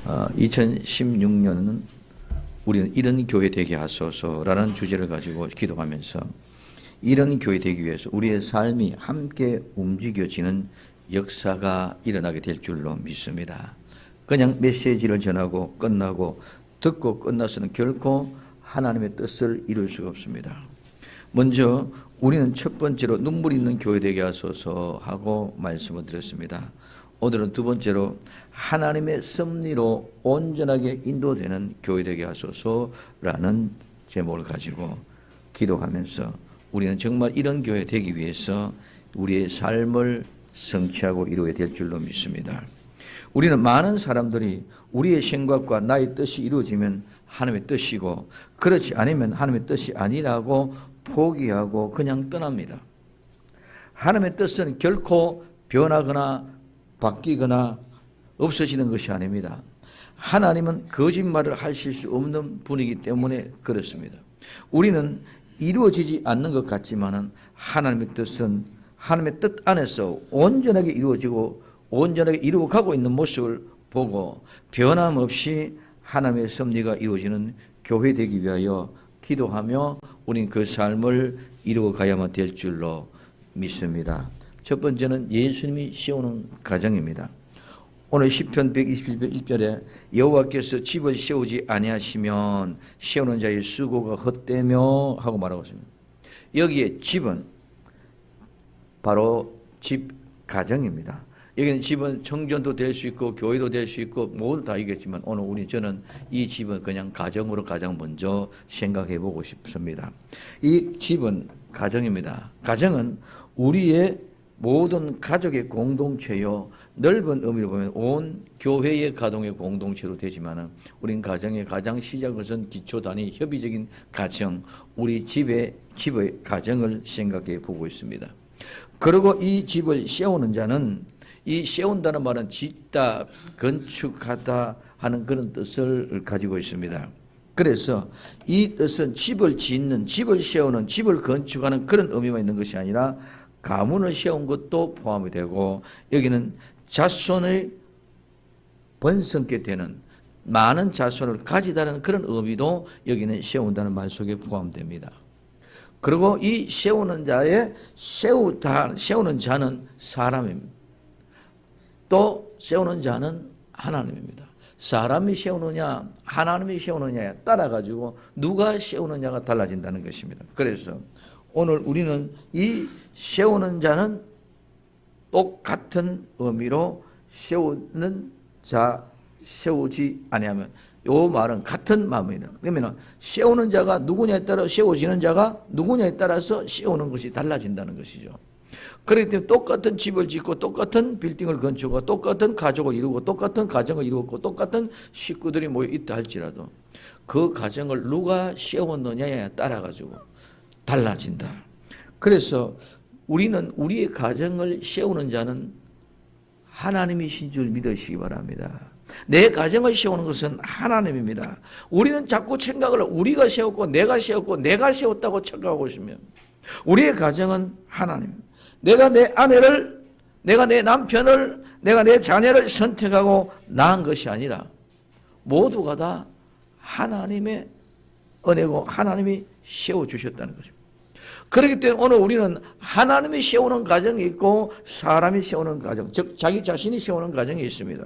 2016년은 우리는 이런 교회 되게 하소서라는 주제를 가지고 기도하면서 이런 교회 되기 위해서 우리의 삶이 함께 움직여지는 역사가 일어나게 될 줄로 믿습니다. 그냥 메시지를 전하고 끝나고 듣고 끝나서는 결코 하나님의 뜻을 이룰 수가 없습니다. 먼저 우리는 첫 번째로 눈물 있는 교회 되게 하소서 하고 말씀을 드렸습니다. 오늘은 두 번째로 하나님의 섭리로 온전하게 인도되는 교회 되게 하소서라는 제목을 가지고 기도하면서 우리는 정말 이런 교회 되기 위해서 우리의 삶을 성취하고 이루어야 될 줄로 믿습니다. 우리는 많은 사람들이 우리의 생각과 나의 뜻이 이루어지면 하나님의 뜻이고 그렇지 않으면 하나님의 뜻이 아니라고 포기하고 그냥 떠납니다. 하나님의 뜻은 결코 변하거나 바뀌거나 없어지는 것이 아닙니다. 하나님은 거짓말을 하실 수 없는 분이기 때문에 그렇습니다. 우리는 이루어지지 않는 것 같지만은 하나님의 뜻은 하나님의 뜻 안에서 온전하게 이루어지고 온전하게 이루어가고 있는 모습을 보고 변함없이 하나님의 섭리가 이루어지는 교회 되기 위하여 기도하며 우리는 그 삶을 이루어가야만 될 줄로 믿습니다. 첫 번째는 예수님이 세우는 가정입니다. 오늘 시편 121편 1절에 여호와께서 집을 세우지 아니하시면 세우는 자의 수고가 헛되며 하고 말하고 있습니다. 여기에 집은 바로 집 가정입니다. 여기는 집은 청전도 될 수 있고 교회도 될 수 있고 모두 다 있겠지만 오늘 저는 이 집은 그냥 가정으로 가장 먼저 생각해 보고 싶습니다. 이 집은 가정입니다. 가정은 우리의 모든 가족의 공동체요. 넓은 의미로 보면 온 교회의 가동의 공동체로 되지만은 우린 가정의 가장 시작은 기초 단위 협의적인 가정, 우리 집의 가정을 생각해 보고 있습니다. 그리고 이 집을 세우는 자는 이 세운다는 말은 짓다, 건축하다 하는 그런 뜻을 가지고 있습니다. 그래서 이 뜻은 집을 짓는, 집을 세우는, 집을 건축하는 그런 의미만 있는 것이 아니라 가문을 세운 것도 포함이 되고 여기는 자손의 번성케 되는 많은 자손을 가지다는 그런 의미도 여기는 세운다는 말 속에 포함됩니다. 그리고 이 세우는 자는 사람입니다. 또 세우는 자는 하나님입니다. 사람이 세우느냐 하나님이 세우느냐에 따라 가지고 누가 세우느냐가 달라진다는 것입니다. 그래서 오늘 우리는 이 세우는 자는 똑같은 의미로 세우는 자 세우지 아니하면 요 말은 같은 마음입니다. 그러면 세우는 자가 누구냐에 따라 세워지는 자가 누구냐에 따라서 세우는 것이 달라진다는 것이죠. 그렇기 때문에 똑같은 집을 짓고 똑같은 빌딩을 건축하고 똑같은 가족을 이루고 똑같은 가정을 이루고 똑같은 식구들이 모여 있다 할지라도 그 가정을 누가 세웠느냐에 따라 가지고 달라진다. 그래서 우리는 우리의 가정을 세우는 자는 하나님이신 줄 믿으시기 바랍니다. 내 가정을 세우는 것은 하나님입니다. 우리는 자꾸 생각을 우리가 세웠고 내가 세웠다고 착각하고 있으면 우리의 가정은 하나님. 내가 내 아내를, 내가 내 남편을, 내가 내 자녀를 선택하고 낳은 것이 아니라 모두가 다 하나님의 은혜고 하나님이 세워주셨다는 것입니다. 그렇기 때문에 오늘 우리는 하나님이 세우는 가정이 있고 사람이 세우는 가정, 즉 자기 자신이 세우는 가정이 있습니다.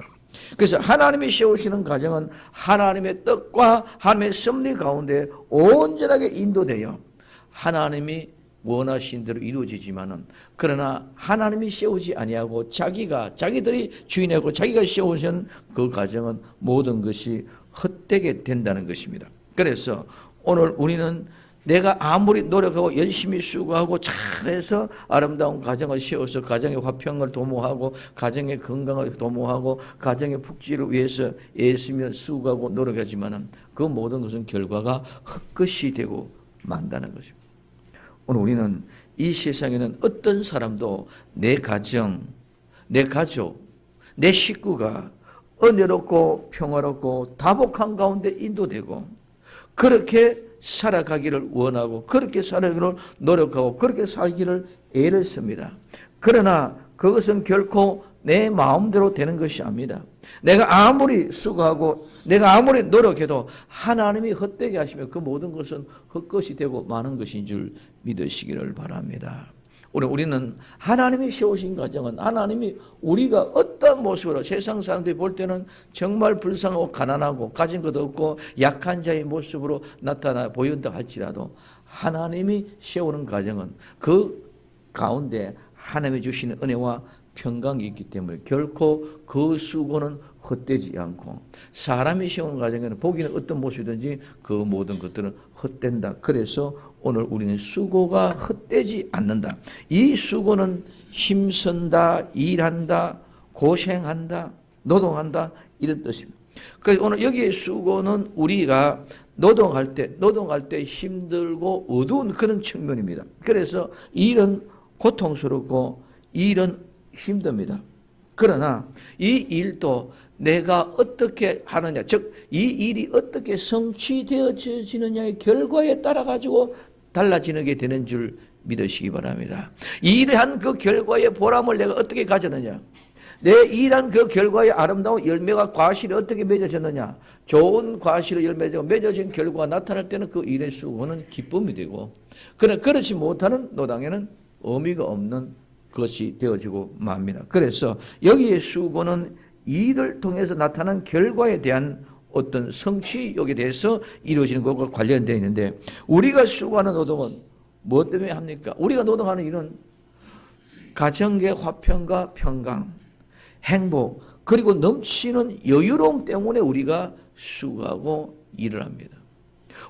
그래서 하나님이 세우시는 가정은 하나님의 뜻과 하나님의 섭리 가운데 온전하게 인도되어 하나님이 원하신 대로 이루어지지만은 그러나 하나님이 세우지 아니하고 자기들이 주인이고 자기가 세우신 그 가정은 모든 것이 헛되게 된다는 것입니다. 그래서 오늘 우리는 내가 아무리 노력하고 열심히 수고하고 잘해서 아름다운 가정을 세워서 가정의 화평을 도모하고 가정의 건강을 도모하고 가정의福祉를 위해서 애쓰며 수고하고 노력하지만 그 모든 것은 결과가 헛것이 되고 만다는 것입니다. 오늘 우리는 이 세상에는 어떤 사람도 내 가정, 내 가족, 내 식구가 은혜롭고 평화롭고 다복한 가운데 인도되고 그렇게 살아가기를 원하고 그렇게 살아가기를 노력하고 그렇게 살기를 애를 씁니다. 그러나 그것은 결코 내 마음대로 되는 것이 아닙니다. 내가 아무리 수고하고 내가 아무리 노력해도 하나님이 헛되게 하시면 그 모든 것은 헛것이 되고 많은 것인 줄 믿으시기를 바랍니다. 우리는 하나님이 세우신 가정은 하나님이 우리가 어떤 모습으로 세상 사람들이 볼 때는 정말 불쌍하고 가난하고 가진 것도 없고 약한 자의 모습으로 나타나 보인다 할지라도 하나님이 세우는 가정은 그 가운데 하나님이 주시는 은혜와 평강이 있기 때문에 결코 그 수고는 헛되지 않고 사람이 세우는 가정에는 보기는 어떤 모습이든지 그 모든 것들은 헛된다. 그래서 오늘 우리는 수고가 헛되지 않는다. 이 수고는 힘쓴다, 일한다, 고생한다, 노동한다 이런 뜻입니다. 그래서 오늘 여기에 수고는 우리가 노동할 때 힘들고 어두운 그런 측면입니다. 그래서 일은 고통스럽고 일은 힘듭니다. 그러나 이 일도 내가 어떻게 하느냐, 즉 이 일이 어떻게 성취되어지느냐의 결과에 따라 가지고 달라지게 되는 줄 믿으시기 바랍니다. 일한 그 결과의 보람을 내가 어떻게 가졌느냐, 내 일한 그 결과의 아름다운 열매가 과실이 어떻게 맺어졌느냐, 좋은 과실의 열매가 맺어진 결과가 나타날 때는 그 일의 수고는 기쁨이 되고, 그러나 그렇지 못하는 노당에는 의미가 없는 것이 되어지고 맙니다. 그래서 여기에 수고는 일을 통해서 나타난 결과에 대한 어떤 성취욕에 대해서 이루어지는 것과 관련되어 있는데, 우리가 수고하는 노동은 뭐 때문에 합니까? 우리가 노동하는 일은 가정의 화평과 평강, 행복, 그리고 넘치는 여유로움 때문에 우리가 수고하고 일을 합니다.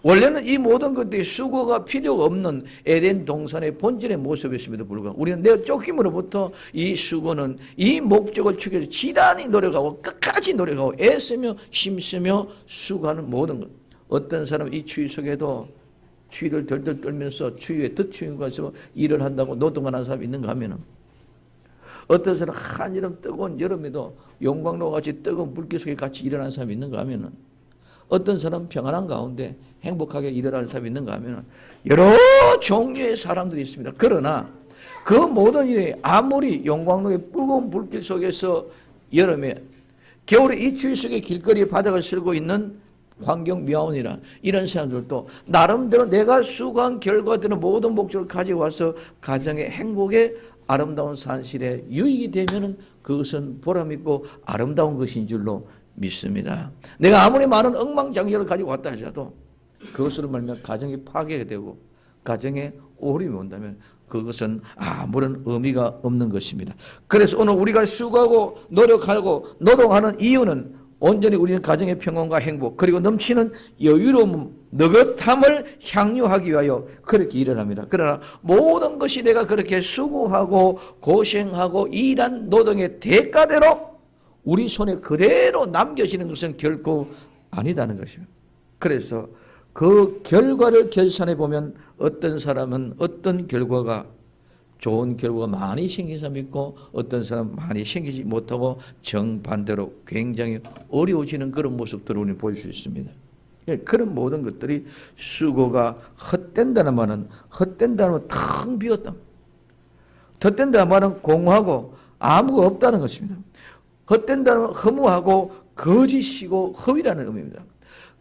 원래는 이 모든 것들이 수고가 필요가 없는 에덴 동산의 본질의 모습이었음에도 불구하고 우리는 내 쫓김으로부터 이 수고는 이 목적을 추구해서 위해서 지단히 노력하고 끝까지 노력하고 애쓰며 힘쓰며 수고하는 모든 것. 어떤 사람은 이 추위 속에도 추위를 덜덜 떨면서 추위에 덧추인 것에서 일을 한다고 노동하는 사람이 있는가 하면은, 어떤 사람은 한여름 뜨거운 여름에도 용광로 같이 뜨거운 불길 속에 같이 일어나는 사람이 있는가 하면은, 어떤 사람은 평안한 가운데 행복하게 일어나는 사람이 있는가 하면 여러 종류의 사람들이 있습니다. 그러나 그 모든 일이 아무리 용광로의 뜨거운 불길 속에서 여름에, 겨울에 이 추위 속에 길거리에 바닥을 쓸고 있는 환경 미화원이라 이런 사람들도 나름대로 내가 수고한 결과들은 모든 목적을 가지고 와서 가정의 행복에 아름다운 산실에 유익이 되면은 그것은 보람있고 아름다운 것인 줄로 믿습니다. 내가 아무리 많은 엉망장려를 가지고 왔다 하더라도 그것으로 말하면 가정이 파괴가 되고 가정에 오림이 온다면 그것은 아무런 의미가 없는 것입니다. 그래서 오늘 우리가 수고하고 노력하고 노동하는 이유는 온전히 우리는 가정의 평온과 행복 그리고 넘치는 여유로움, 느긋함을 향유하기 위하여 그렇게 일을 합니다. 그러나 모든 것이 내가 그렇게 수고하고 고생하고 일한 노동의 대가대로 우리 손에 그대로 남겨지는 것은 결코 아니다는 것입니다. 그래서 그 결과를 결산해 보면 어떤 사람은 어떤 결과가 좋은 결과가 많이 생긴 사람이 있고 어떤 사람은 많이 생기지 못하고 정반대로 굉장히 어려워지는 그런 모습들을 우리는 볼 수 있습니다. 그런 모든 것들이 수고가 헛된다는 말은 텅 비었다. 헛된다는 말은 공허하고 아무것도 없다는 것입니다. 헛된다는 건 허무하고 거짓이고 허위라는 의미입니다.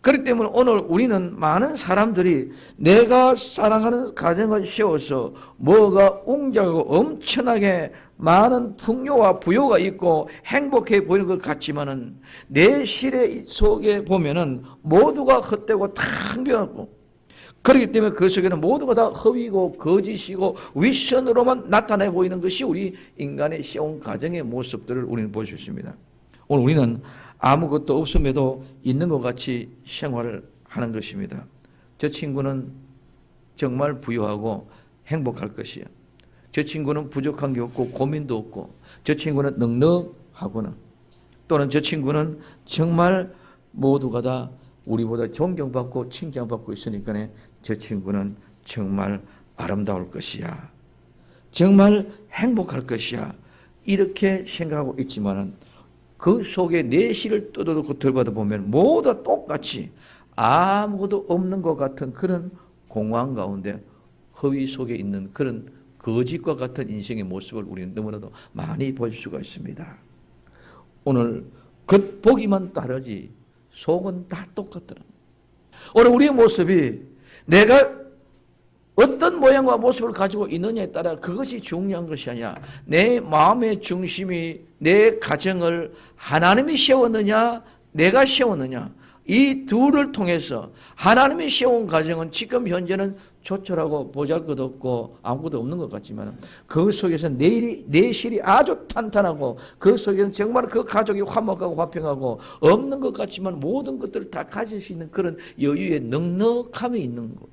그렇기 때문에 오늘 우리는 많은 사람들이 내가 사랑하는 가정을 세워서 뭐가 웅장하고 엄청나게 많은 풍요와 부요가 있고 행복해 보이는 것 같지만은 내 시대 속에 보면은 모두가 헛되고 탕 비었고, 그렇기 때문에 그 속에는 모두가 다 허위고 거짓이고 윗선으로만 나타내 보이는 것이 우리 인간의 세운 가정의 모습들을 우리는 볼 수 있습니다. 오늘 우리는 아무것도 없음에도 있는 것 같이 생활을 하는 것입니다. 저 친구는 정말 부유하고 행복할 것이야. 저 친구는 부족한 게 없고 고민도 없고, 저 친구는 넉넉하구나. 또는 저 친구는 정말 모두가 다 우리보다 존경받고 칭찬받고 있으니까 저 친구는 정말 아름다울 것이야. 정말 행복할 것이야. 이렇게 생각하고 있지만은 그 속에 내실을 뜯어놓고 들여다 보면 모두 똑같이 아무것도 없는 것 같은 그런 공허한 가운데 허위 속에 있는 그런 거짓과 같은 인생의 모습을 우리는 너무나도 많이 볼 수가 있습니다. 오늘 겉보기만 다르지 속은 다 똑같더라. 오늘 우리의 모습이 내가 어떤 모양과 모습을 가지고 있느냐에 따라 그것이 중요한 것이 아니야. 내 마음의 중심이 내 가정을 하나님이 세웠느냐 내가 세웠느냐, 이 둘을 통해서 하나님이 세운 가정은 지금 현재는 조촐하고 보잘것없고 아무것도 없는 것 같지만 그 속에서 내실이 아주 탄탄하고 그 속에는 정말 그 가족이 화목하고 화평하고 없는 것 같지만 모든 것들을 다 가질 수 있는 그런 여유의 넉넉함이 있는 것.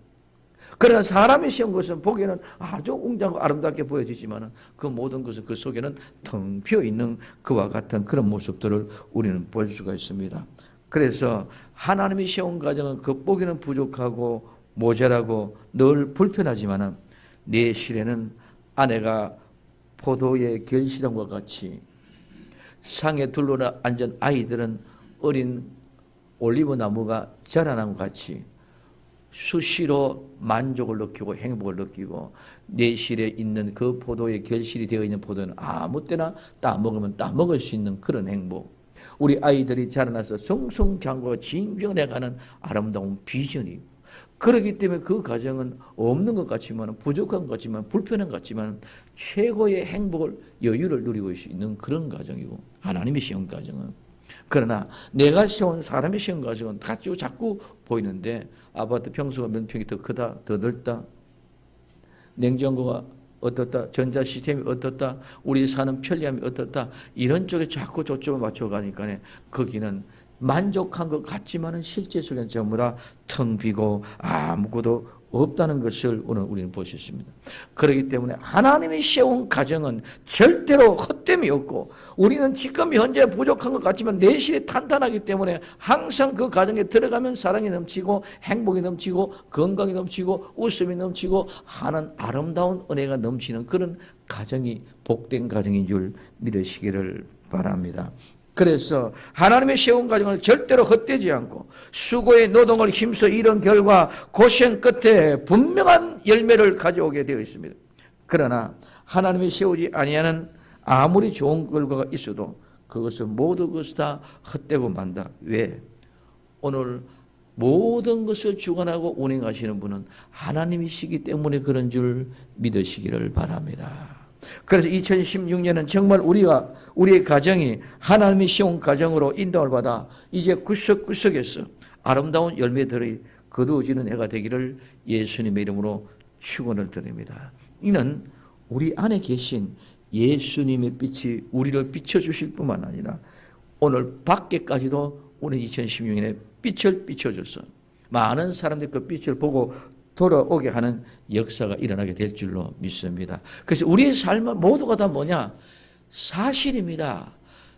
그러나 사람이 세운 것은 보기에는 아주 웅장하고 아름답게 보여지지만 그 모든 것은 그 속에는 텅 비어 있는 그와 같은 그런 모습들을 우리는 볼 수가 있습니다. 그래서 하나님이 세운 가정은 겉보기는 부족하고 모자라고 늘 불편하지만 내 실에는 아내가 포도의 결실함과 같이 상에 둘러앉은 아이들은 어린 올리브 나무가 자라난 것 같이 수시로 만족을 느끼고 행복을 느끼고 내실에 있는 그 포도의 결실이 되어 있는 포도는 아무 때나 따먹으면 따먹을 수 있는 그런 행복. 우리 아이들이 자라나서 성성장구가 진정해가는 아름다운 비전이고, 그렇기 때문에 그 가정은 없는 것 같지만 부족한 것 같지만 불편한 것 같지만 최고의 행복을 여유를 누리고 있는 그런 가정이고, 하나님이 세운 가정은. 그러나 내가 세운 사람이 세운 가정은 자꾸 보이는데 아파트 평수가 몇 평이 더 크다, 더 넓다, 냉장고가 어떻다, 전자 시스템이 어떻다, 우리 사는 편리함이 어떻다, 이런 쪽에 자꾸 초점을 맞춰가니까 거기는 만족한 것 같지만은 실제 속에는 전부 다 텅 비고 아무것도 없다는 것을 오늘 우리는 볼 수 있습니다. 그렇기 때문에 하나님이 세운 가정은 절대로 헛됨이 없고, 우리는 지금 현재 부족한 것 같지만 내실이 탄탄하기 때문에 항상 그 가정에 들어가면 사랑이 넘치고 행복이 넘치고 건강이 넘치고 웃음이 넘치고 하는 아름다운 은혜가 넘치는 그런 가정이 복된 가정인 줄 믿으시기를 바랍니다. 그래서 하나님의 세운 가정은 절대로 헛되지 않고 수고의 노동을 힘써 이룬 결과 고생 끝에 분명한 열매를 가져오게 되어 있습니다. 그러나 하나님이 세우지 아니하는 아무리 좋은 결과가 있어도 그것은 모두 것이 다 헛되고 만다. 왜? 오늘 모든 것을 주관하고 운행하시는 분은 하나님이시기 때문에 그런 줄 믿으시기를 바랍니다. 그래서 2016년은 정말 우리의 가정이 하나님이 세운 가정으로 인도를 받아 이제 구석구석에서 아름다운 열매들이 거두어지는 해가 되기를 예수님의 이름으로 축원을 드립니다. 이는 우리 안에 계신 예수님의 빛이 우리를 비춰주실 뿐만 아니라 오늘 밖에까지도 오늘 2016년에 빛을 비춰줘서 많은 사람들이 그 빛을 보고 돌아오게 하는 역사가 일어나게 될 줄로 믿습니다. 그래서 우리의 삶은 모두가 다 뭐냐? 사실입니다.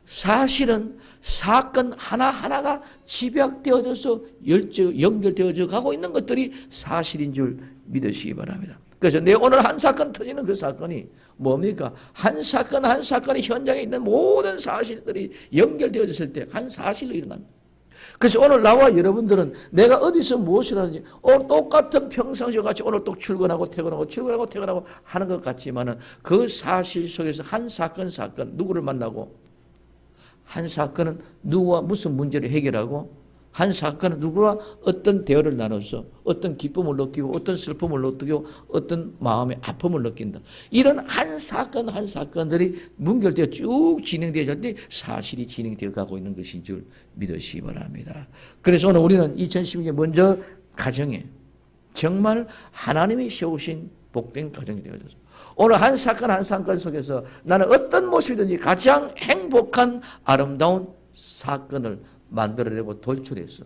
사실은 사건 하나하나가 집약되어져서 연결되어져 가고 있는 것들이 사실인 줄 믿으시기 바랍니다. 그래서 내 오늘 한 사건 터지는 그 사건이 뭡니까? 한 사건 한 사건이 현장에 있는 모든 사실들이 연결되어졌을 때 한 사실로 일어납니다. 그래서 오늘 나와 여러분들은 내가 어디서 무엇을 하든지 똑같은 평상시와 같이 오늘 또 출근하고 퇴근하고 하는 것 같지만은 그 사실 속에서 한 사건 누구를 만나고, 한 사건은 누구와 무슨 문제를 해결하고, 한 사건은 누구와 어떤 대화를 나눠서 어떤 기쁨을 느끼고 어떤 슬픔을 느끼고 어떤 마음의 아픔을 느낀다. 이런 한 사건들이 문결되어 쭉 진행되어질 때 사실이 진행되어 가고 있는 것인 줄 믿으시기 바랍니다. 그래서 오늘 우리는 2016년 먼저 가정에 정말 하나님이 세우신 복된 가정이 되어져서 오늘 한 사건 속에서 나는 어떤 모습이든지 가장 행복한 아름다운 사건을 만들어내고 돌출했어.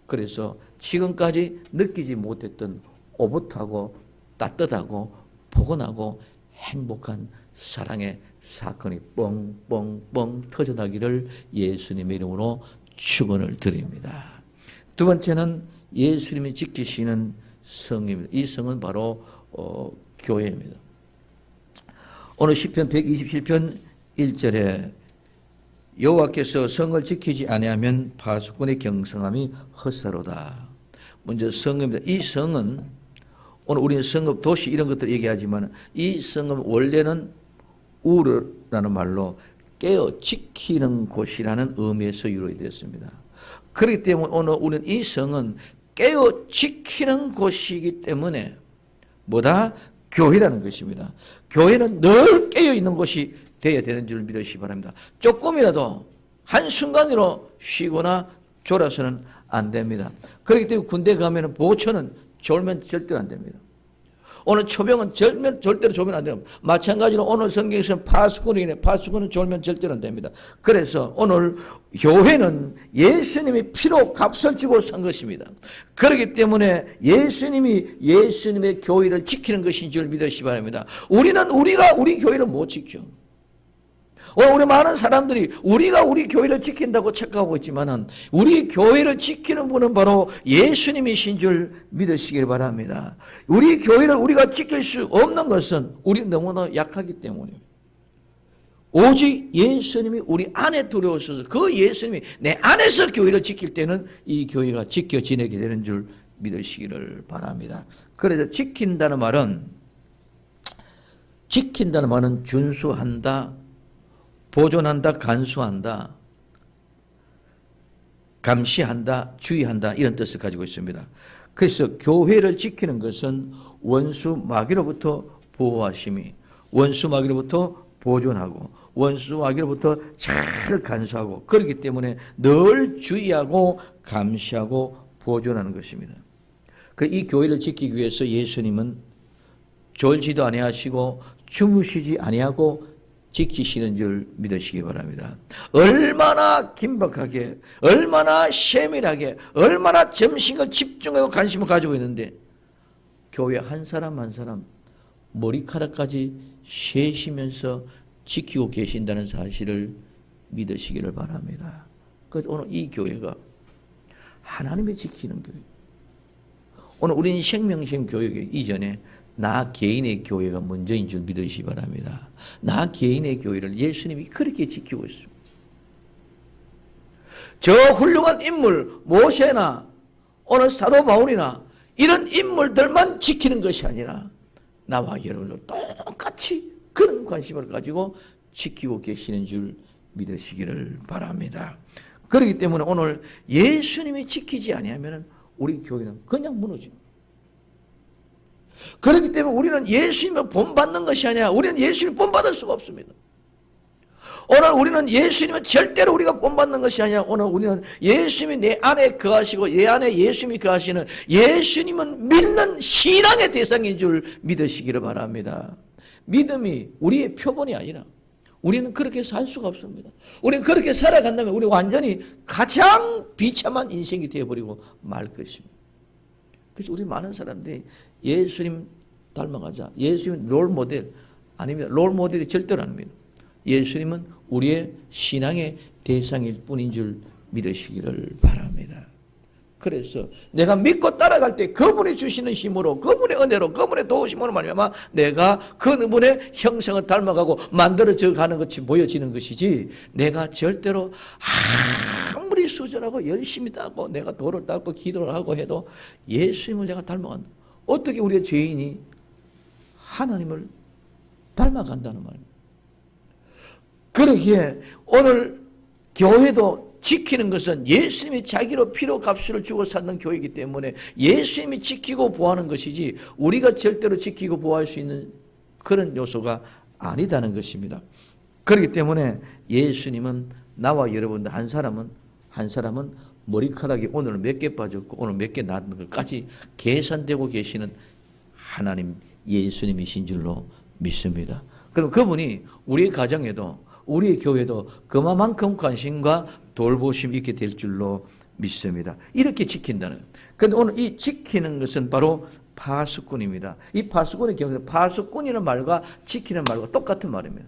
그래서 지금까지 느끼지 못했던 오붓하고 따뜻하고 포근하고 행복한 사랑의 사건이 뻥뻥뻥 터져나기를 예수님의 이름으로 축원을 드립니다. 두 번째는 예수님이 지키시는 성입니다. 이 성은 바로 교회입니다. 오늘 시편 127편 1절에 여호와께서 성을 지키지 아니하면 파수꾼의 경성함이 헛사로다. 먼저 성입니다. 이 성은 오늘 우리는 성읍, 도시 이런 것들 얘기하지만 이 성은 원래는 우르라는 말로 깨어 지키는 곳이라는 의미에서 유래이 되었습니다. 그렇기 때문에 오늘 우리는 이 성은 깨어 지키는 곳이기 때문에 뭐다? 교회라는 것입니다. 교회는 늘 깨어 있는 곳이 되어야 되는 줄 믿으시기 바랍니다. 조금이라도 한순간으로 쉬거나 졸아서는 안 됩니다. 그렇기 때문에 군대 가면 보초는 졸면 절대로 안 됩니다. 오늘 초병은 절대로 졸면 안 됩니다. 마찬가지로 오늘 성경에서는 파수꾼은 졸면 절대로 안 됩니다. 그래서 오늘 교회는 예수님이 피로 값을 주고 산 것입니다. 그렇기 때문에 예수님이 예수님의 교회를 지키는 것인 줄 믿으시기 바랍니다. 우리가 우리 교회를 못 지켜. 우리 많은 사람들이 우리가 우리 교회를 지킨다고 착각하고 있지만은 우리 교회를 지키는 분은 바로 예수님이신 줄 믿으시길 바랍니다. 우리 교회를 우리가 지킬 수 없는 것은 우리 너무나 약하기 때문입니다. 오직 예수님이 우리 안에 들어오셔서 그 예수님이 내 안에서 교회를 지킬 때는 이 교회가 지켜 지내게 되는 줄 믿으시기를 바랍니다. 그래서 지킨다는 말은 준수한다, 보존한다, 간수한다, 감시한다, 주의한다 이런 뜻을 가지고 있습니다. 그래서 교회를 지키는 것은 원수 마귀로부터 보호하심이, 원수 마귀로부터 보존하고 원수 마귀로부터 잘 간수하고 그렇기 때문에 늘 주의하고 감시하고 보존하는 것입니다. 이 교회를 지키기 위해서 예수님은 졸지도 아니하시고 주무시지 아니하고 지키시는 줄 믿으시기 바랍니다. 얼마나 긴박하게, 얼마나 세밀하게, 얼마나 점심을 집중하고 관심을 가지고 있는데 교회 한 사람 한 사람 머리카락까지 세시면서 지키고 계신다는 사실을 믿으시기를 바랍니다. 그래서 오늘 이 교회가 하나님이 지키는 교회. 오늘 우리는 생명생 교회 이전에 나 개인의 교회가 먼저인 줄 믿으시기 바랍니다. 나 개인의 교회를 예수님이 그렇게 지키고 있습니다. 저 훌륭한 인물 모세나 오늘 사도 바울이나 이런 인물들만 지키는 것이 아니라 나와 여러분도 똑같이 그런 관심을 가지고 지키고 계시는 줄 믿으시기를 바랍니다. 그렇기 때문에 오늘 예수님이 지키지 아니하면 우리 교회는 그냥 무너집니다. 그렇기 때문에 우리는 예수님을 본받는 것이 아니라 우리는 예수님을 본받을 수가 없습니다. 오늘 우리는 예수님을 절대로 우리가 본받는 것이 아니라 오늘 우리는 예수님이 내 안에 거하시고 내 안에 예수님이 거하시는 예수님은 믿는 신앙의 대상인 줄 믿으시기를 바랍니다. 믿음이 우리의 표본이 아니라 우리는 그렇게 살 수가 없습니다. 우리는 그렇게 살아간다면 우리 완전히 가장 비참한 인생이 되어버리고 말 것입니다. 그래서 우리 많은 사람들이 예수님 닮아가자. 예수님 롤모델 아닙니다. 롤모델이 절대로 아닙니다. 예수님은 우리의 신앙의 대상일 뿐인 줄 믿으시기를 바랍니다. 그래서 내가 믿고 따라갈 때 그분이 주시는 힘으로 그분의 은혜로 그분의 도우심으로 말미암아 내가 그분의 형상을 닮아가고 만들어져 가는 것이 보여지는 것이지 내가 절대로 아무리 수절하고 열심히 닦고 내가 도를 닦고 기도를 하고 해도 예수님을 내가 닮아간다. 어떻게 우리의 죄인이 하나님을 닮아간다는 말입니다. 그러기에 오늘 교회도 지키는 것은 예수님이 자기로 피로 값을 주고 사는 교회이기 때문에 예수님이 지키고 보호하는 것이지 우리가 절대로 지키고 보호할 수 있는 그런 요소가 아니다는 것입니다. 그렇기 때문에 예수님은 나와 여러분들 한 사람은 머리카락이 오늘 몇 개 빠졌고 오늘 몇 개 났는 것까지 계산되고 계시는 하나님 예수님이신 줄로 믿습니다. 그럼 그분이 우리 가정에도 우리의 교회도 그만큼 관심과 돌보심이 있게 될 줄로 믿습니다. 이렇게 지킨다는. 그런데 오늘 이 지키는 것은 바로 파수꾼입니다. 이 파수꾼의 경우에 파수꾼이라는 말과 지키는 말과 똑같은 말입니다.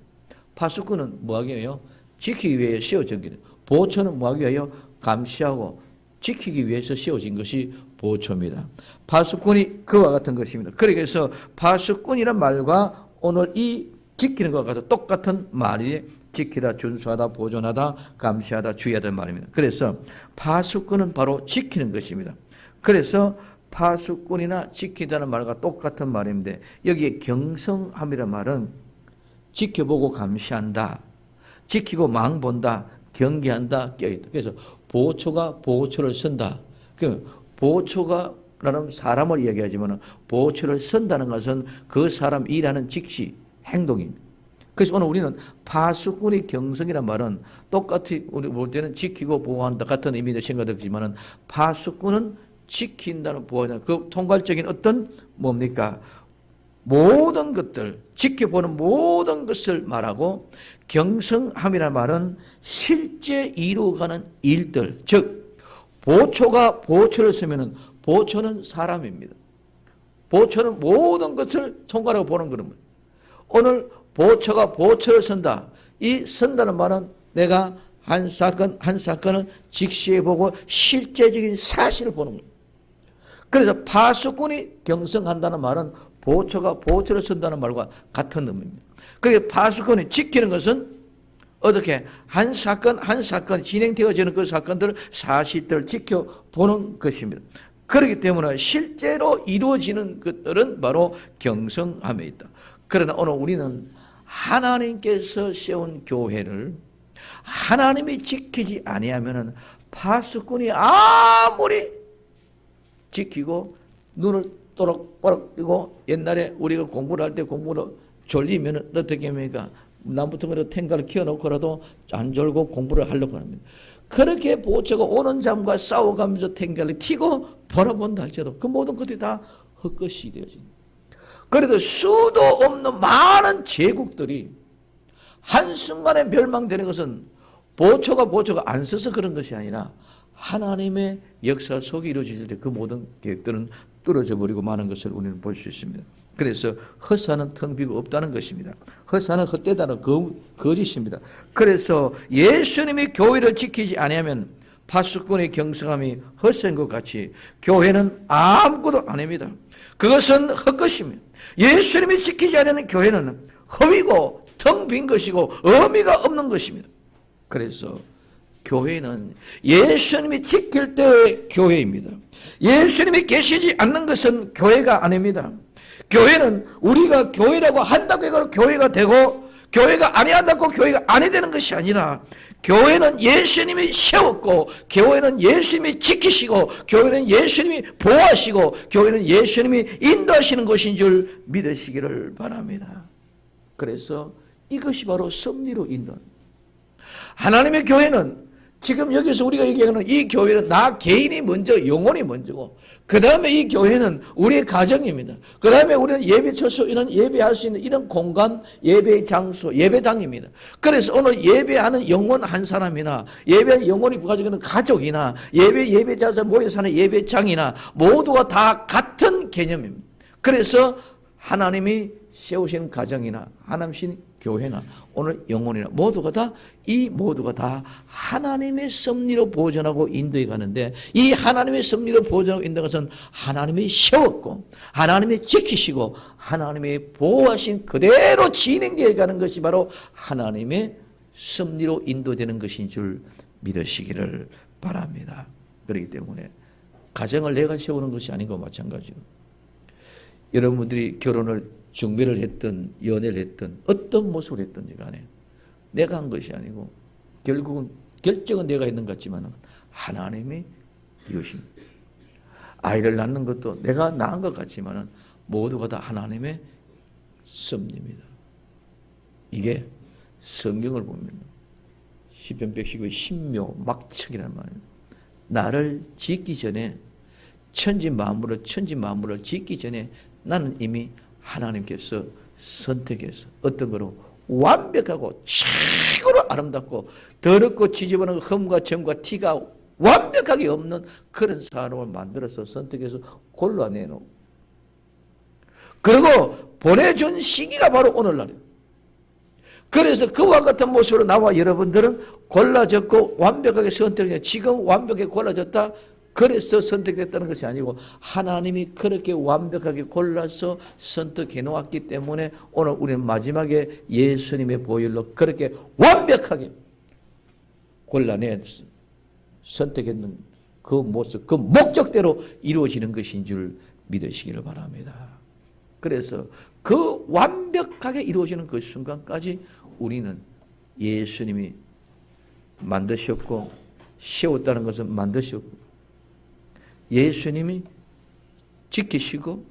파수꾼은 뭐하기 위해요? 지키기 위해 세워진 게 보초는 뭐하기 위해요? 감시하고 지키기 위해서 세워진 것이 보초입니다. 파수꾼이 그와 같은 것입니다. 그래서 파수꾼이라는 말과 오늘 이 지키는 것과 같은 똑같은 말이 지키다, 준수하다, 보존하다, 감시하다, 주의하다 말입니다. 그래서 파수꾼은 바로 지키는 것입니다. 그래서 파수꾼이나 지키다는 말과 똑같은 말인데 여기에 경성함이라는 말은 지켜보고 감시한다, 지키고 망 본다, 경계한다, 껴있다. 그래서 보초가 보초를 선다. 그 보초가라는 사람을 이야기하지만 보초를 선다는 것은 그 사람 일하는 직시 행동입니다. 그래서 오늘 우리는 파수꾼의 경성이란 말은 똑같이 우리 볼 때는 지키고 보호한다 같은 의미도 생각되지만은 파수꾼은 지킨다는 보호한다. 그 통괄적인 어떤 뭡니까? 모든 것들, 지켜보는 모든 것을 말하고 경성함이라는 말은 실제 이루어가는 일들, 즉 보초가 보초를 쓰면은 보초는 사람입니다. 보초는 모든 것을 통괄하고 보는 겁니다. 오늘 보초가 보초를 선다. 이 선다는 말은 내가 한 사건을 직시해 보고 실제적인 사실을 보는 겁니다. 그래서 파수꾼이 경성한다는 말은 보초가 보초를 선다는 말과 같은 의미입니다. 그래서 파수꾼이 지키는 것은 어떻게 한 사건 진행되어지는 그 사건들 사실들을 지켜보는 것입니다. 그렇기 때문에 실제로 이루어지는 것들은 바로 경성함에 있다. 그러나 오늘 우리는 하나님께서 세운 교회를 하나님이 지키지 아니하면은 파수꾼이 아무리 지키고 눈을 또록또록 뜨고 옛날에 우리가 공부를 할 때 공부를 졸리면 어떻게 합니까? 나무통으로 탱가를 키워놓고라도 안 졸고 공부를 하려고 합니다. 그렇게 보초가 오는 잠과 싸워가면서 탱가를 튀고 벌어본다 할지라도 그 모든 것들이 다 헛것이 되어집니다. 그래도 수도 없는 많은 제국들이 한순간에 멸망되는 것은 보초가 안 써서 그런 것이 아니라 하나님의 역사 속에 이루어질 때 그 모든 계획들은 뚫어져 버리고 마는 것을 우리는 볼 수 있습니다. 그래서 헛사는 텅 비고 없다는 것입니다. 헛사는 헛되다는 거짓입니다. 그래서 예수님이 교회를 지키지 아니하면 파수꾼의 경성함이 헛된 것 같이 교회는 아무것도 아닙니다. 그것은 헛것입니다. 예수님이 지키지 않는 교회는 허위고 텅 빈 것이고 의미가 없는 것입니다. 그래서 교회는 예수님이 지킬 때의 교회입니다. 예수님이 계시지 않는 것은 교회가 아닙니다. 교회는 우리가 교회라고 한다고 해서 교회가 되고 교회가 아니한다고 교회가 아니 되는 것이 아니라 교회는 예수님이 세웠고 교회는 예수님이 지키시고 교회는 예수님이 보호하시고 교회는 예수님이 인도하시는 것인 줄 믿으시기를 바랍니다. 그래서 이것이 바로 섭리로 인도. 하나님의 교회는 지금 여기서 우리가 얘기하는 이 교회는 나 개인이 먼저 영혼이 먼저고 그 다음에 이 교회는 우리의 가정입니다. 그 다음에 우리는 예배처소 이런 예배할 수 있는 이런 공간 예배의 장소 예배당입니다. 그래서 오늘 예배하는 영혼 한 사람이나 예배하는 영혼이 가지고 있는 가족이나 예배자들 모여 사는 예배장이나 모두가 다 같은 개념입니다. 그래서 하나님이 세우신 가정이나 하나님신 교회나 오늘 영혼이나 모두가 다 하나님의 섭리로 보존하고 인도해 가는데 이 하나님의 섭리로 보존하고 인도하는 것은 하나님이 세웠고 하나님이 지키시고 하나님이 보호하신 그대로 진행되어 가는 것이 바로 하나님의 섭리로 인도되는 것인 줄 믿으시기를 바랍니다. 그렇기 때문에 가정을 내가 세우는 것이 아닌 것과 마찬가지로 여러분들이 결혼을 중매를 했든 연애를 했든 어떤 모습을 했든지 간에 내가 한 것이 아니고 결국은 결정은 내가 했는 것 같지만 하나님이 이루십니다. 아이를 낳는 것도 내가 낳은 것 같지만 모두가 다 하나님의 섭리입니다. 이게 성경을 보면 시편 119의 신묘 막측이라는 말입니다. 나를 짓기 전에 천지 만물을 짓기 전에 나는 이미 하나님께서 선택해서 어떤 거로 완벽하고 최고로 아름답고 더럽고 지저분한 흠과 점과 티가 완벽하게 없는 그런 사람을 만들어서 선택해서 골라내놓고 그리고 보내준 시기가 바로 오늘날이에요. 그래서 그와 같은 모습으로 나와 여러분들은 골라졌고 완벽하게 선택해 지금 완벽하게 골라졌다 그래서 선택됐다는 것이 아니고 하나님이 그렇게 완벽하게 골라서 선택해 놓았기 때문에 오늘 우리는 마지막에 예수님의 보혈로 그렇게 완벽하게 골라내 선택했는 그 모습, 그 목적대로 이루어지는 것인 줄 믿으시기를 바랍니다. 그래서 그 완벽하게 이루어지는 그 순간까지 우리는 예수님이 만드셨고 세웠다는 것은 만드셨고 예수님이 지키시고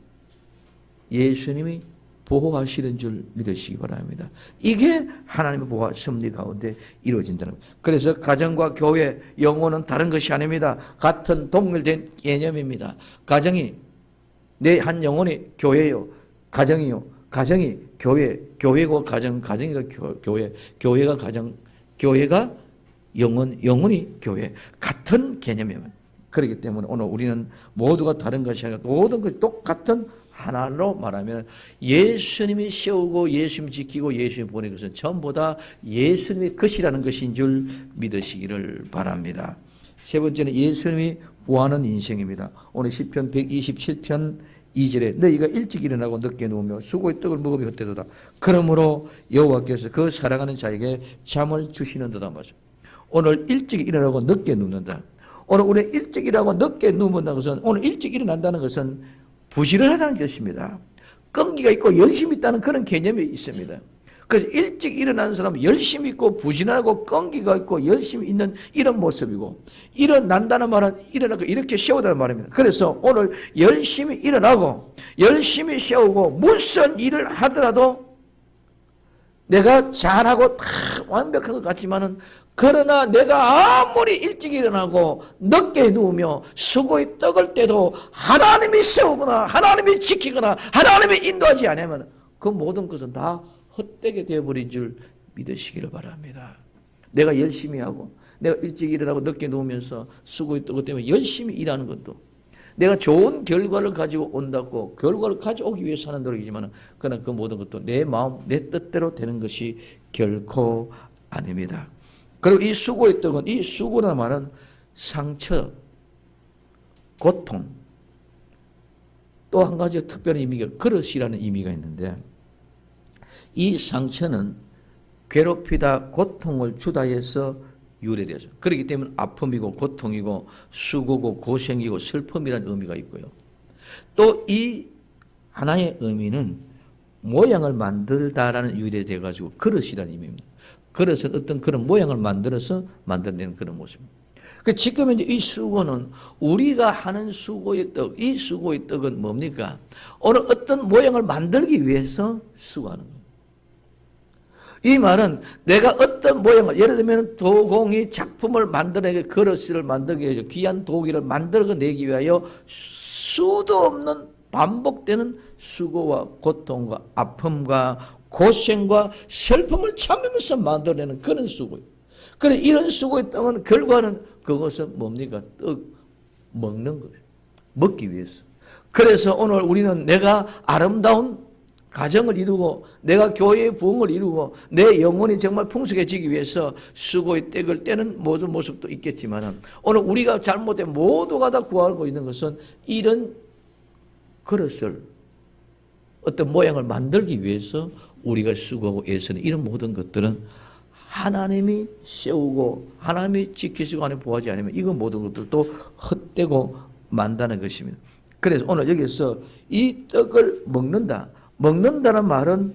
예수님이 보호하시는 줄 믿으시기 바랍니다. 이게 하나님의 보호와 섭리 가운데 이루어진다는 거예요. 그래서 가정과 교회, 영혼은 다른 것이 아닙니다. 같은 동일된 개념입니다. 가정이 내 한 영혼이 교회요, 가정이요, 가정이 교회, 교회고 가정, 가정이가 교회, 교회가 가정, 교회가 영혼, 영혼이 교회, 같은 개념입니다. 그렇기 때문에 오늘 우리는 모두가 다른 것이 아니라 모든 것이 똑같은 하나로 말하면 예수님이 세우고 예수님이 지키고 예수님이 보낸 것은 전부 다 예수님의 것이라는 것인 줄 믿으시기를 바랍니다. 세 번째는 예수님이 구하는 인생입니다. 오늘 시편 127편 2절에 너희가 일찍 일어나고 늦게 누우며 수고의 떡을 먹으며 헛되도다. 그러므로 여호와께서 그 사랑하는 자에게 잠을 주시는도다. 맞아. 오늘 일찍 일어나고 늦게 눕는다. 오늘 우리 일찍 일어나고 늦게 누운다는 것은 오늘 일찍 일어난다는 것은 부지런하다는 것입니다. 끈기가 있고 열심히 있다는 그런 개념이 있습니다. 그래서 일찍 일어나는 사람은 열심히 있고 부지런하고 끈기가 있고 열심히 있는 이런 모습이고 일어난다는 말은 일어나고 이렇게 세우다는 말입니다. 그래서 오늘 열심히 일어나고 열심히 세우고 무슨 일을 하더라도 내가 잘하고 다 완벽한 것 같지만은 그러나 내가 아무리 일찍 일어나고 늦게 누우며 수고의 떡을 때도 하나님이 세우거나 하나님이 지키거나 하나님이 인도하지 않으면 그 모든 것은 다 헛되게 되어버린 줄 믿으시기를 바랍니다. 내가 열심히 하고 내가 일찍 일어나고 늦게 누우면서 수고의 떡을 때문에 열심히 일하는 것도 내가 좋은 결과를 가지고 온다고 결과를 가져오기 위해서 하는 노력이지만 그러나 그 모든 것도 내 마음 내 뜻대로 되는 것이 결코 아닙니다. 그리고 이 수고의 떡은 이 수고라는 말은 상처, 고통 또 한 가지 특별한 의미가 그릇이라는 의미가 있는데 이 상처는 괴롭히다 고통을 주다 해서 유래되죠. 그렇기 때문에 아픔이고 고통이고 수고고 고생이고 슬픔이라는 의미가 있고요. 또 이 하나의 의미는 모양을 만들다라는 유래돼 가지고 그릇이라는 의미입니다. 그릇은 어떤 그런 모양을 만들어서 만들어내는 그런 모습입니다. 지금 이제 이 수고는 우리가 하는 수고의 떡, 이 수고의 떡은 뭡니까? 어느 어떤 모양을 만들기 위해서 수고하는 거예요. 이 말은 내가 어떤 모양을 예를 들면 도공이 작품을 만들어내기 그릇을 만들기 위해서 귀한 도기를 만들어내기 위하여 수도 없는 반복되는 수고와 고통과 아픔과 고생과 슬픔을 참으면서 만들어내는 그런 수고예요. 그래 이런 수고의 떡은 결과는 그것은 뭡니까? 떡 먹는 거예요. 먹기 위해서. 그래서 오늘 우리는 내가 아름다운 가정을 이루고 내가 교회의 부흥을 이루고 내 영혼이 정말 풍성해지기 위해서 수고의 떡을 떼는 모든 모습도 있겠지만 오늘 우리가 잘못된 모두가 다 구하고 있는 것은 이런 그릇을 어떤 모양을 만들기 위해서 우리가 수고하고 애쓰는 이런 모든 것들은 하나님이 세우고 하나님이 지키시고 하나님이 보호하지 않으면 이거 모든 것들도 헛되고 만다는 것입니다. 그래서 오늘 여기서 이 떡을 먹는다는 말은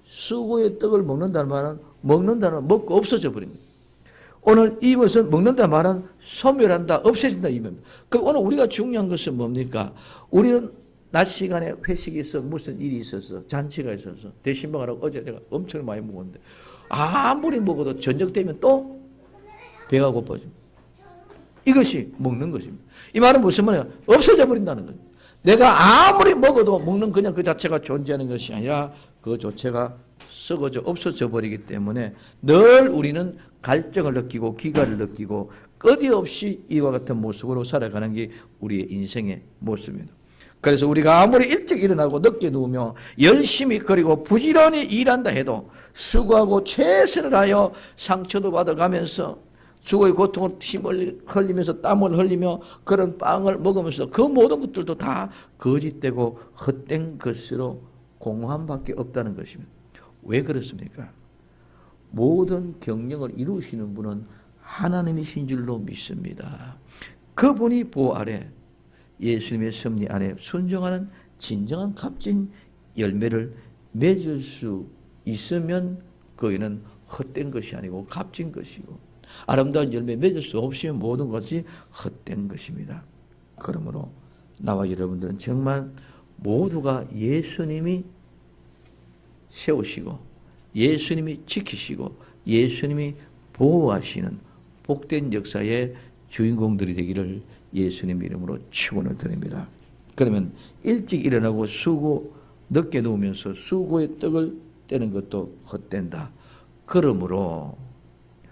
수고의 떡을 먹는다는 말은 먹는다는 먹고 없어져 버립니다. 오늘 이것은 먹는다는 말은 소멸한다, 없어진다 이겁니다. 그럼 오늘 우리가 중요한 것은 뭡니까? 우리는 낮 시간에 회식이 있어 무슨 일이 있어서 잔치가 있어서 대신방을 하고 어제 내가 엄청 많이 먹었는데 아무리 먹어도 저녁 되면 또 배가 고파집니다. 이것이 먹는 것입니다. 이 말은 무슨 말이야? 없어져 버린다는 거예요. 내가 아무리 먹어도 먹는 그냥 그 자체가 존재하는 것이 아니라 그 자체가 썩어져 없어져 버리기 때문에 늘 우리는 갈증을 느끼고 기가를 느끼고 끝없이 이와 같은 모습으로 살아가는 게 우리의 인생의 모습입니다. 그래서 우리가 아무리 일찍 일어나고 늦게 누우며 열심히 그리고 부지런히 일한다 해도 수고하고 최선을 하여 상처도 받아가면서 수고의 고통을 힘을 흘리면서 땀을 흘리며 그런 빵을 먹으면서 그 모든 것들도 다 거짓되고 헛된 것으로 공허함밖에 없다는 것입니다. 왜 그렇습니까? 모든 경영을 이루시는 분은 하나님이신 줄로 믿습니다. 그분이 보호 아래 예수님의 섭리 안에 순종하는 진정한 값진 열매를 맺을 수 있으면 그이는 헛된 것이 아니고 값진 것이고 아름다운 열매 맺을 수 없으면 모든 것이 헛된 것입니다. 그러므로 나와 여러분들은 정말 모두가 예수님이 세우시고 예수님이 지키시고 예수님이 보호하시는 복된 역사의 주인공들이 되기를 예수님 이름으로 축원을 드립니다. 그러면 일찍 일어나고 늦게 누우면서 수고의 떡을 떼는 것도 헛된다. 그러므로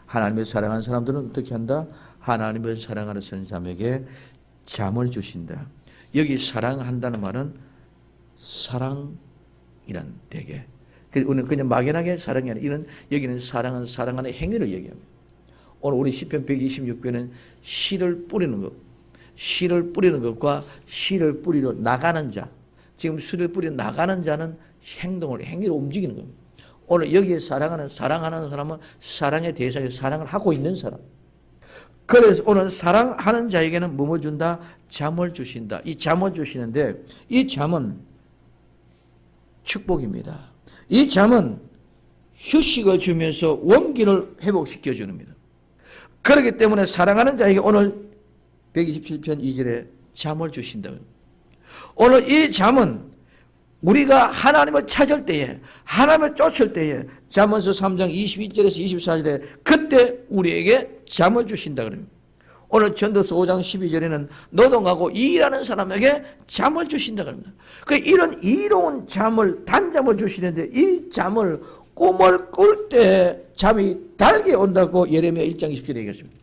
하나님을 사랑하는 사람들은 어떻게 한다? 하나님을 사랑하는 선사람에게 잠을 주신다. 여기 사랑한다는 말은 사랑이란 되게 우리는 그냥 막연하게 사랑이 아니라 여기는 사랑은 사랑하는 행위를 얘기합니다. 오늘 우리 시편 126편은 씨를 뿌리는 것, 씨를 뿌리는 것과 씨를 뿌리러 나가는 자, 지금 씨를 뿌리러 나가는 자는 행위로 움직이는 겁니다. 오늘 여기에 사랑하는 사람은 사랑의 대상에 사랑을 하고 있는 사람. 그래서 오늘 사랑하는 자에게는 뭐를 준다? 잠을 주신다. 이 잠을 주시는데 이 잠은 축복입니다. 이 잠은 휴식을 주면서 원기를 회복시켜 주는 겁니다. 그렇기 때문에 사랑하는 자에게 오늘 127편 2절에 잠을 주신다. 오늘 이 잠은 우리가 하나님을 찾을 때에 하나님을 쫓을 때에 잠언서 3장 22절에서 24절에 그때 우리에게 잠을 주신다 그럽니다. 오늘 전도서 5장 12절에는 노동하고 일하는 사람에게 잠을 주신다 그럽니다. 이런 이로운 잠을 단잠을 주시는데 이 잠을 꿈을 꿀 때 잠이 달게 온다고 예레미야 1장 20절에 얘기했습니다.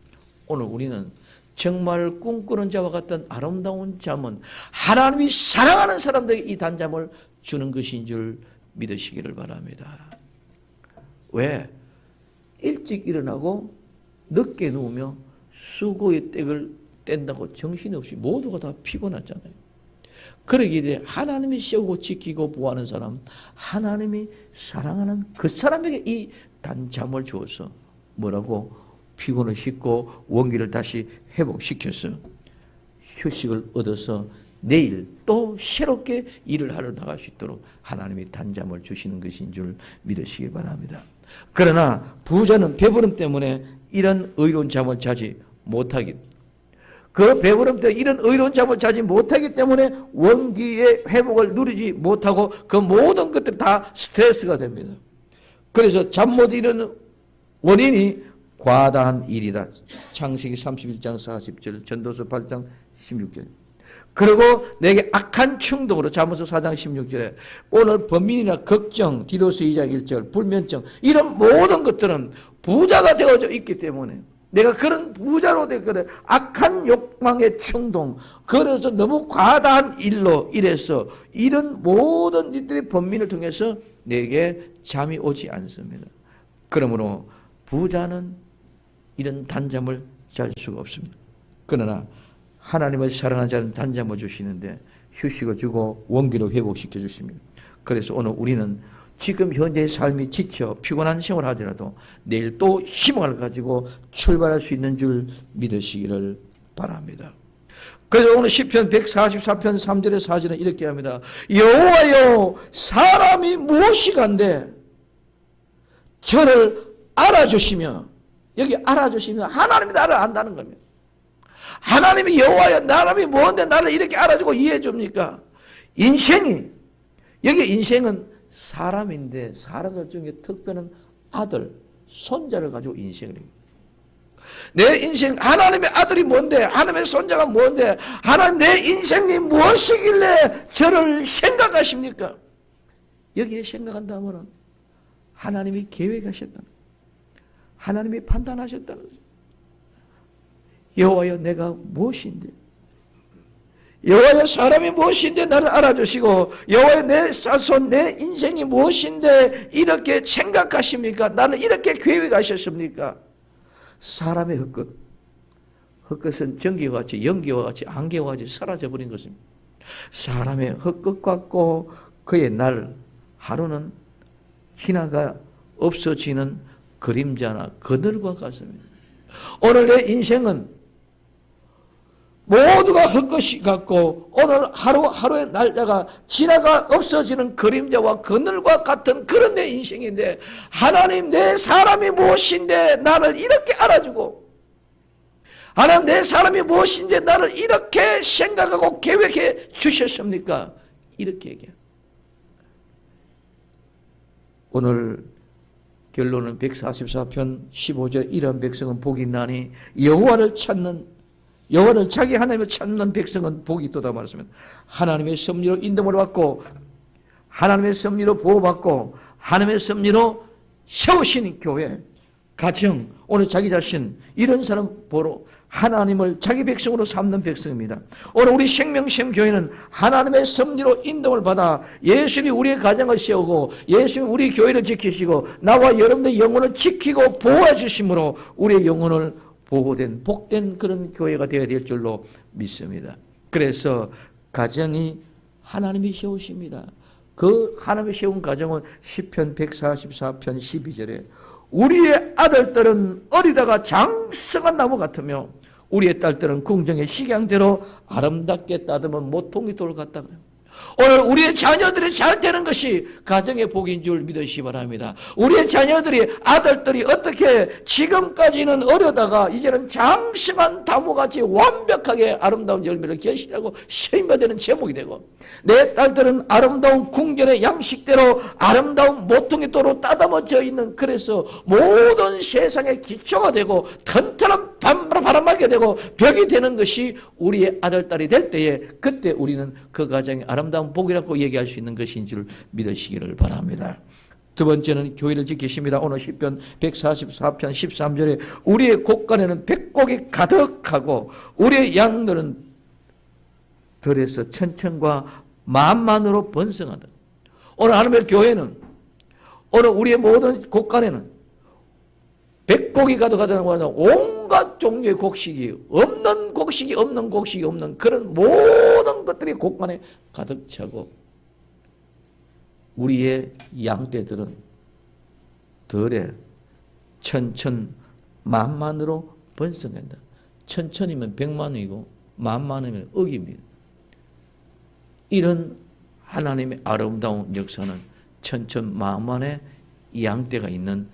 오늘 우리는 정말 꿈꾸는 자와 같은 아름다운 잠은 하나님이 사랑하는 사람들에게 이 단잠을 주는 것인 줄 믿으시기를 바랍니다. 왜? 일찍 일어나고 늦게 누우며 수고의 떡을 뗀다고 정신없이 모두가 다 피곤하잖아요. 그러기에 대해 하나님이 세우고 지키고 보호하는 사람, 하나님이 사랑하는 그 사람에게 이 단잠을 주어서 뭐라고? 피곤을 씻고 원기를 다시 회복시켜서 휴식을 얻어서 내일 또 새롭게 일을 하러 나갈 수 있도록 하나님이 단잠을 주시는 것인 줄 믿으시기 바랍니다. 그러나 부자는 배부름 때문에 이런 의로운 잠을 자지 못하기, 그 배부름 때문에 이런 의로운 잠을 자지 못하기 때문에 원기의 회복을 누리지 못하고 그 모든 것들이 다 스트레스가 됩니다. 그래서 잠 못 이루는 원인이 과다한 일이라. 창세기 31장 40절, 전도서 8장 16절. 그리고 내게 악한 충동으로 잠언서 4장 16절에 오늘 범민이나 걱정, 디도서 2장 1절, 불면증 이런 모든 것들은 부자가 되어져 있기 때문에 내가 그런 부자로 됐거든. 악한 욕망의 충동, 그래서 너무 과다한 일로 이래서 이런 모든 일들의 범민을 통해서 내게 잠이 오지 않습니다. 그러므로 부자는 이런 단잠을 잘 수가 없습니다. 그러나 하나님을 사랑하는 자는 단잠을 주시는데 휴식을 주고 원기를 회복시켜 주십니다. 그래서 오늘 우리는 지금 현재의 삶이 지쳐 피곤한 생활을 하더라도 내일 또 희망을 가지고 출발할 수 있는 줄 믿으시기를 바랍니다. 그래서 오늘 시편 144편 3절에 4절은 이렇게 합니다. 여호와여, 사람이 무엇이간데 저를 알아주시며, 여기 알아주시면 하나님이 나를 안다는 겁니다. 하나님이 여호와여, 나람이 뭔데 나를 이렇게 알아주고 이해해 줍니까? 인생이, 여기 인생은 사람인데 사람들 중에 특별한 아들, 손자를 가지고 인생을 해요. 내 인생, 하나님의 아들이 뭔데, 하나님의 손자가 뭔데, 하나님 내 인생이 무엇이길래 저를 생각하십니까? 여기에 생각한다면 하나님이 계획하셨다는, 하나님이 판단하셨다는 거죠. 여호와여, 내가 무엇인데, 여호와여, 사람이 무엇인데 나를 알아주시고, 여호와여, 내 자손, 내 인생이 무엇인데 이렇게 생각하십니까? 나를 이렇게 계획하셨습니까? 사람의 헛것, 헛것은 전기와 같이, 연기와 같이, 안개와 같이 사라져버린 것입니다. 사람의 헛것 같고 그의 날, 하루는 지나가 없어지는 그림자나 그늘과 같습니다. 오늘 내 인생은 모두가 헛것이 같고 오늘 하루하루의 날짜가 지나가 없어지는 그림자와 그늘과 같은 그런 내 인생인데, 하나님 내 사람이 무엇인데 나를 이렇게 알아주고, 하나님 내 사람이 무엇인데 나를 이렇게 생각하고 계획해 주셨습니까? 이렇게 얘기해요. 오늘 결론은 144편 15절, 이런 백성은 복이 있나니 여호와를 자기 하나님을 찾는 백성은 복이 있도다 말했습니다. 하나님의 섭리로 인도를 받고, 하나님의 섭리로 보호받고, 하나님의 섭리로 세우신 교회, 가정, 오늘 자기 자신, 이런 사람 보러 하나님을 자기 백성으로 삼는 백성입니다. 오늘 우리 생명샘 교회는 하나님의 섭리로 인도를 받아 예수님이 우리의 가정을 세우고 예수님이 우리 교회를 지키시고 나와 여러분의 영혼을 지키고 보호해 주심으로 우리의 영혼을 보호된 복된 그런 교회가 되어야 될 줄로 믿습니다. 그래서 가정이 하나님이 세우십니다. 그 하나님이 세운 가정은 시편 144편 12절에 우리의 아들들은 어리다가 장성한 나무 같으며 우리의 딸들은 궁정의 식양대로 아름답게 따듬은 모퉁이 돌 같다 그래요. 오늘 우리의 자녀들이 잘 되는 것이 가정의 복인 줄 믿으시기 바랍니다. 우리의 자녀들이, 아들들이 어떻게 지금까지는 어려다가 이제는 장성한 나무같이 완벽하게 아름다운 열매를 결실하고 세임받는 제목이 되고, 내 딸들은 아름다운 궁전의 양식대로 아름다운 모퉁이돌로 따담아져 있는, 그래서 모든 세상의 기초가 되고 튼튼한 바람막이가 되고 벽이 되는 것이 우리의 아들딸이 될 때에, 그때 우리는 그 가정이 아름다운 복이라고 얘기할 수 있는 것인 줄 믿으시기를 바랍니다. 두 번째는 교회를 지키십니다. 오늘 시편 144편 13절에 우리의 곳간에는 백곡이 가득하고 우리의 양들은 들에서 천천과 만만으로 번성하다. 오늘 하나님의 교회는, 오늘 우리의 모든 곳간에는 백곡이 가득하다는 것은 온갖 종류의 곡식이 없는 곡식이 없는 곡식이 없는 그런 모든 것들이 곳간에 가득 차고, 우리의 양떼들은 들에 천천 만만으로 번성한다. 천천이면 100만이고 만만이면 억입니다. 이런 하나님의 아름다운 역사는 천천 만만의 양떼가 있는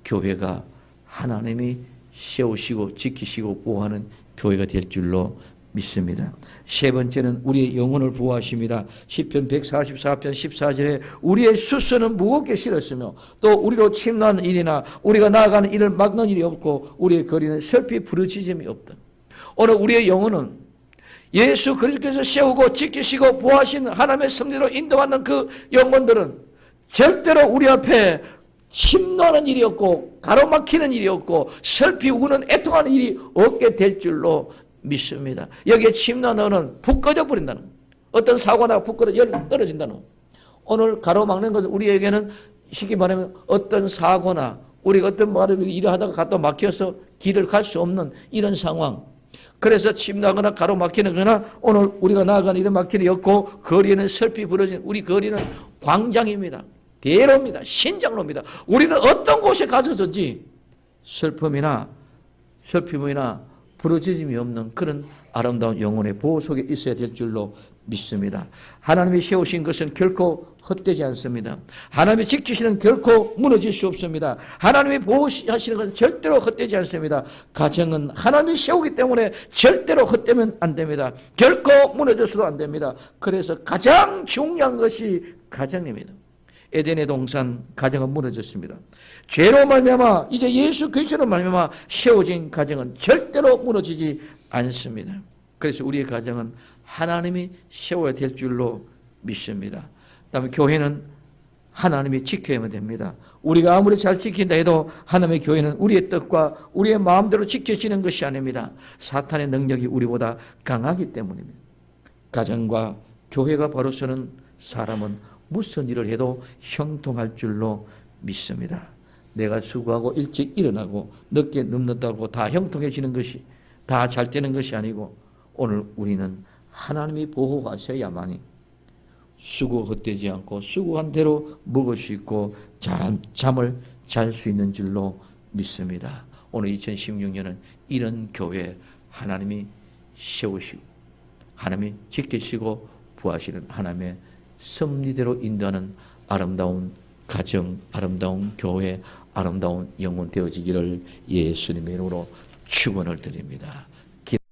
교회가 하나님이 세우시고 지키시고 보호하는 교회가 될 줄로 믿습니다. 세 번째는 우리의 영혼을 보호하십니다. 시편 144편 14절에 우리의 수선은 무겁게 실었으며 또 우리로 침노하는 일이나 우리가 나아가는 일을 막는 일이 없고 우리의 거리는 슬피 부르짖음이 없다. 오늘 우리의 영혼은 예수 그리스도께서 세우고 지키시고 보호하신 하나님의 섭리로 인도하는 그 영혼들은 절대로 우리 앞에 침노하는 일이 없고 가로막히는 일이 없고 슬피 우는 애통하는 일이 없게 될 줄로 믿습니다. 여기에 침노하는 불 꺼져 버린다는 것. 어떤 사고나 불 꺼져 떨어진다는 것. 오늘 가로막는 것은 우리에게는 쉽게 말하면 어떤 사고나 우리가 어떤 말을 일을 하다가 갖다 막혀서 길을 갈 수 없는 이런 상황. 그래서 침노하거나 가로막히는 거나 오늘 우리가 나아가는 이런 막히는 일이 없고 거리에는 슬피 부러진, 우리 거리는 광장입니다. 대로입니다. 신장로입니다. 우리는 어떤 곳에 가서든지 슬픔이나 부러짐이 없는 그런 아름다운 영혼의 보호 속에 있어야 될 줄로 믿습니다. 하나님이 세우신 것은 결코 헛되지 않습니다. 하나님이 지키시는 결코 무너질 수 없습니다. 하나님이 보호하시는 것은 절대로 헛되지 않습니다. 가정은 하나님이 세우기 때문에 절대로 헛되면 안 됩니다. 결코 무너져서도 안 됩니다. 그래서 가장 중요한 것이 가정입니다. 에덴의 동산 가정은 무너졌습니다. 죄로 말미암아 이제 예수 그리스도로 말미암아 세워진 가정은 절대로 무너지지 않습니다. 그래서 우리의 가정은 하나님이 세워야 될 줄로 믿습니다. 그다음에 교회는 하나님이 지켜야만 됩니다. 우리가 아무리 잘 지킨다 해도 하나님의 교회는 우리의 뜻과 우리의 마음대로 지켜지는 것이 아닙니다. 사탄의 능력이 우리보다 강하기 때문입니다. 가정과 교회가 바로 서는 사람은 무슨 일을 해도 형통할 줄로 믿습니다. 내가 수고하고 일찍 일어나고 늦게 눕는다고 다 형통해지는 것이, 다 잘 되는 것이 아니고 오늘 우리는 하나님이 보호하셔야만이 수고 헛되지 않고 수고한 대로 먹을 수 있고 잠을 잘 수 있는 줄로 믿습니다. 오늘 2016년은 이런 교회 하나님이 세우시고 하나님이 지키시고 부하시는 하나님의 섭리대로 인도하는 아름다운 가정, 아름다운 교회, 아름다운 영혼 되어지기를 예수님의 이름으로 축원을 드립니다.